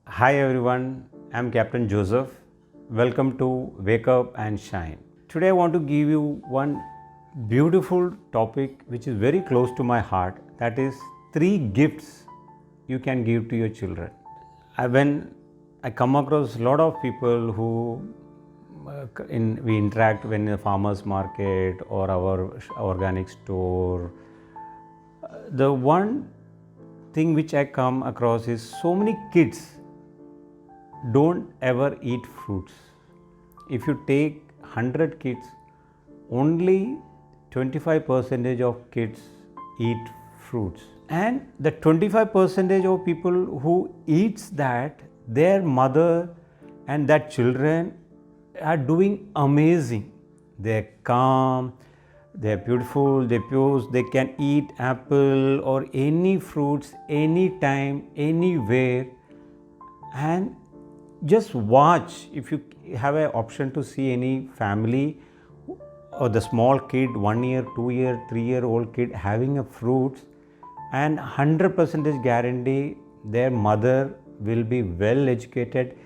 Hi everyone, I'm Captain Joseph. Welcome to Wake Up and Shine. Today I want to give you one beautiful topic which is very close to my heart, that is 3 gifts you can give to your children. When I come across a lot of people who we interact when in the farmers market or our organic store, the one thing which I come across is so many kids don't ever eat fruits. If you take 100 kids, only 25% of kids eat fruits. And the 25% of people who eats that, their mother and their children are doing amazing. They're calm, they're beautiful, they're pure, they can eat apple or any fruits anytime, anywhere. And just watch, if you have an option to see any family or the small kid, 1 year, 2 year, 3-year-old kid having a fruits, and 100% guarantee their mother will be well educated.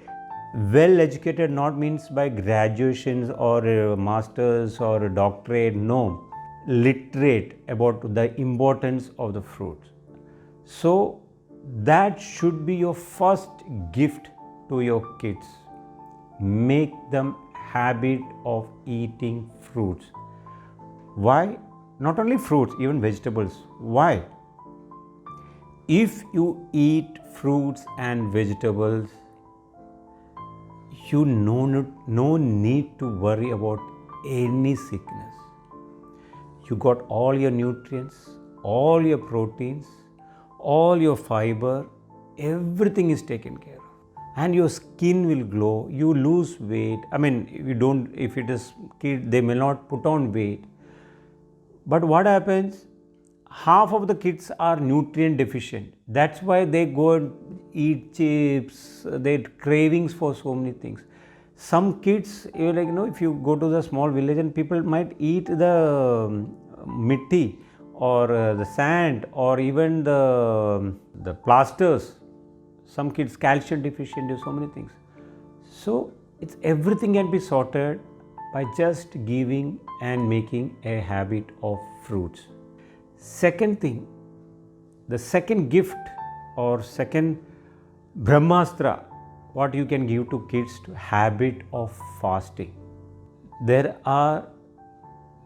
Well educated not means by graduations or a masters or a doctorate, no, literate about the importance of the fruits. So that should be your first gift to your kids. Make them habit of eating fruits. Why? Not only fruits, even vegetables. Why? If you eat fruits and vegetables, you no need to worry about any sickness. You got all your nutrients, all your proteins, all your fiber, everything is taken care of. And your skin will glow, you lose weight. If it is kid, they may not put on weight. But what happens? Half of the kids are nutrient deficient. That's why they go and eat chips, they cravings for so many things. Some kids, if you go to the small village and people might eat the mitti or the sand or even the plasters. Some kids calcium deficient, do so many things. So it's everything can be sorted by just giving and making a habit of fruits. Second thing, the second gift or second brahmastra, what you can give to kids, to habit of fasting. There are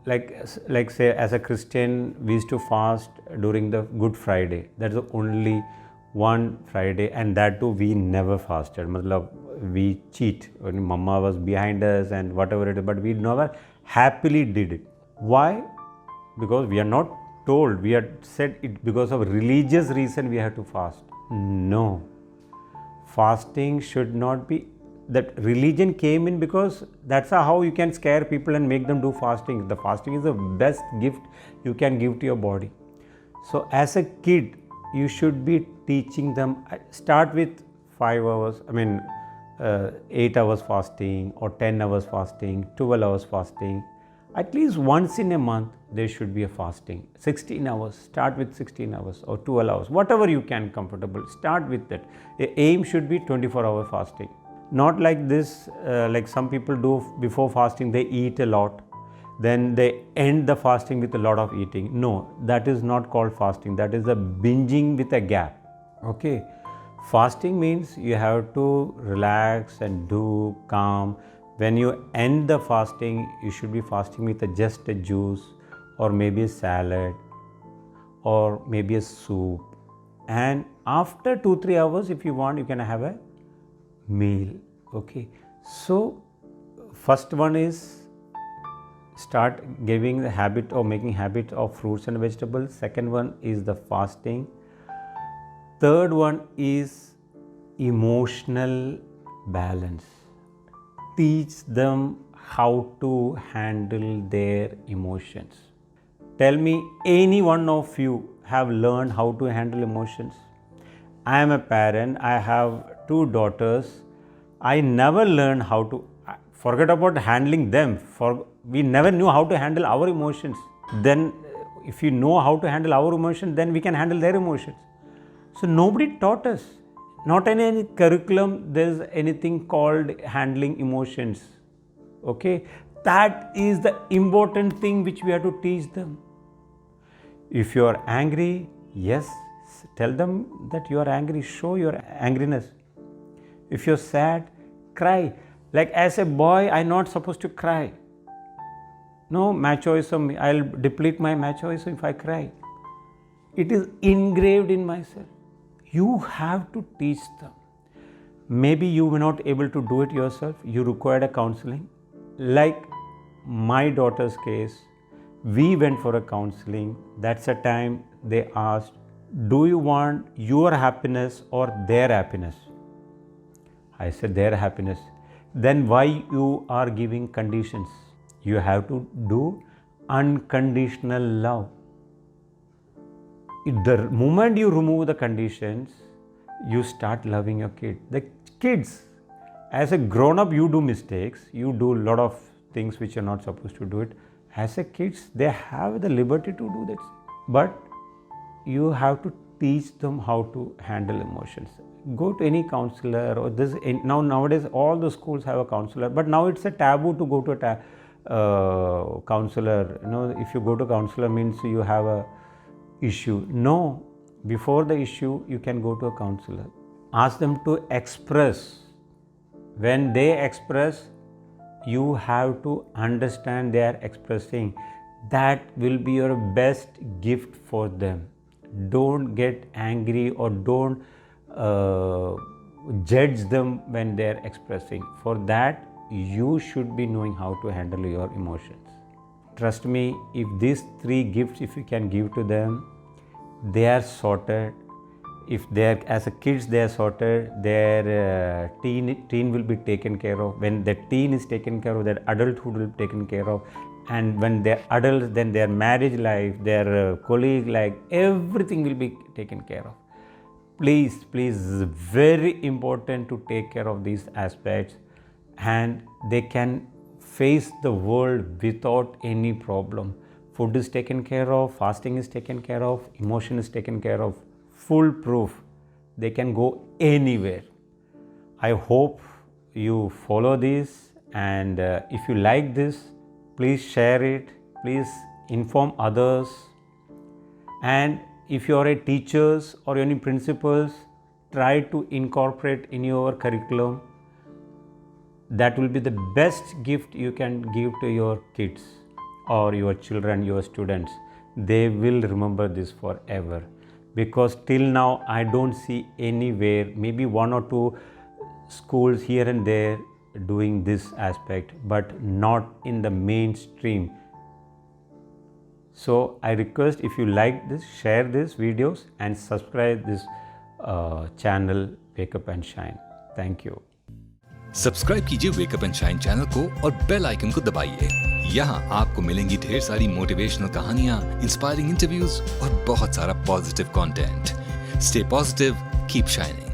like say as a Christian, we used to fast during the Good Friday. That's the only one Friday, and that too we never fasted. We cheat when mama was behind us and whatever it is, but we never happily did it. Why? Because we are not told, we are said it because of religious reason we have to fast. No, fasting should not be that. Religion came in because that's how you can scare people and make them do fasting. The fasting is the best gift you can give to your body. So as a kid, you should be teaching them, start with 5 hours, 8 hours fasting or 10 hours fasting, 12 hours fasting. At least once in a month there should be a fasting. 16 hours, start with 16 hours or 12 hours, whatever you can comfortable, start with that. The aim should be 24-hour fasting. Not like this, like some people do before fasting, they eat a lot, then they end the fasting with a lot of eating. No, that is not called fasting. That is a binging with a gap. Okay. Fasting means you have to relax and do calm. When you end the fasting, you should be fasting with just a juice or maybe a salad or maybe a soup. And after 2-3 hours, if you want, you can have a meal. Okay. So first one is start giving the habit or making habit of fruits and vegetables. Second one is the fasting. Third one is emotional balance. Teach them how to handle their emotions. Tell me, any one of you have learned how to handle emotions? I am a parent, I have 2 daughters. I never learned how to, forget about handling them, we never knew how to handle our emotions. Then if we know how to handle our emotions, then we can handle their emotions. So nobody taught us. Not in any curriculum there's anything called handling emotions. Okay, that is the important thing which we have to teach them. If you are angry, yes, tell them that you are angry, show your angriness. If you're sad, cry. Like as a boy, I'm not supposed to cry. No machoism, I'll deplete my machoism if I cry. It is engraved in myself. You have to teach them. Maybe you were not able to do it yourself, you required a counseling. Like my daughter's case, we went for a counseling. That's the time they asked, do you want your happiness or their happiness? I said their happiness. Then why you are giving conditions? You have to do unconditional love. The moment you remove the conditions, you start loving your kid. The kids, as a grown-up, you do mistakes. You do a lot of things which you're not supposed to do it. As a kids, they have the liberty to do that. But you have to teach them how to handle emotions. Go to any counselor or this. Nowadays, all the schools have a counselor. But now it's a taboo to go to a counselor. If you go to a counselor means you have a issue. No, before the issue, you can go to a counselor. Ask them to express. When they express, you have to understand they are expressing. That will be your best gift for them. Don't get angry or don't judge them when they are expressing. For that, you should be knowing how to handle your emotions. Trust me, if these 3 gifts, if you can give to them, they are sorted. If they are, as a kids, they are sorted, their teen will be taken care of. When the teen is taken care of, their adulthood will be taken care of. And when they're adults, then their marriage life, their colleague life, everything will be taken care of. Please, it's very important to take care of these aspects, and they can face the world without any problem. Food is taken care of, fasting is taken care of, emotion is taken care of, foolproof. They can go anywhere. I hope you follow this, and if you like this, please share it, please inform others. And if you are a teachers or any principals, try to incorporate in your curriculum. That will be the best gift you can give to your kids or your children, your students. They will remember this forever, because till now I don't see anywhere, maybe 1 or 2 schools here and there doing this aspect, but not in the mainstream. So I request, if you like this, share these videos and subscribe this channel Wake Up and Shine. Thank you. Subscribe कीजिए wake up and shine channel को और bell icon को दबाइए। यहाँ आपको मिलेंगी ढेर सारी मोटिवेशनल कहानियाँ, इंस्पायरिंग इंटरव्यूज और बहुत सारा positive content. Stay positive, keep shining.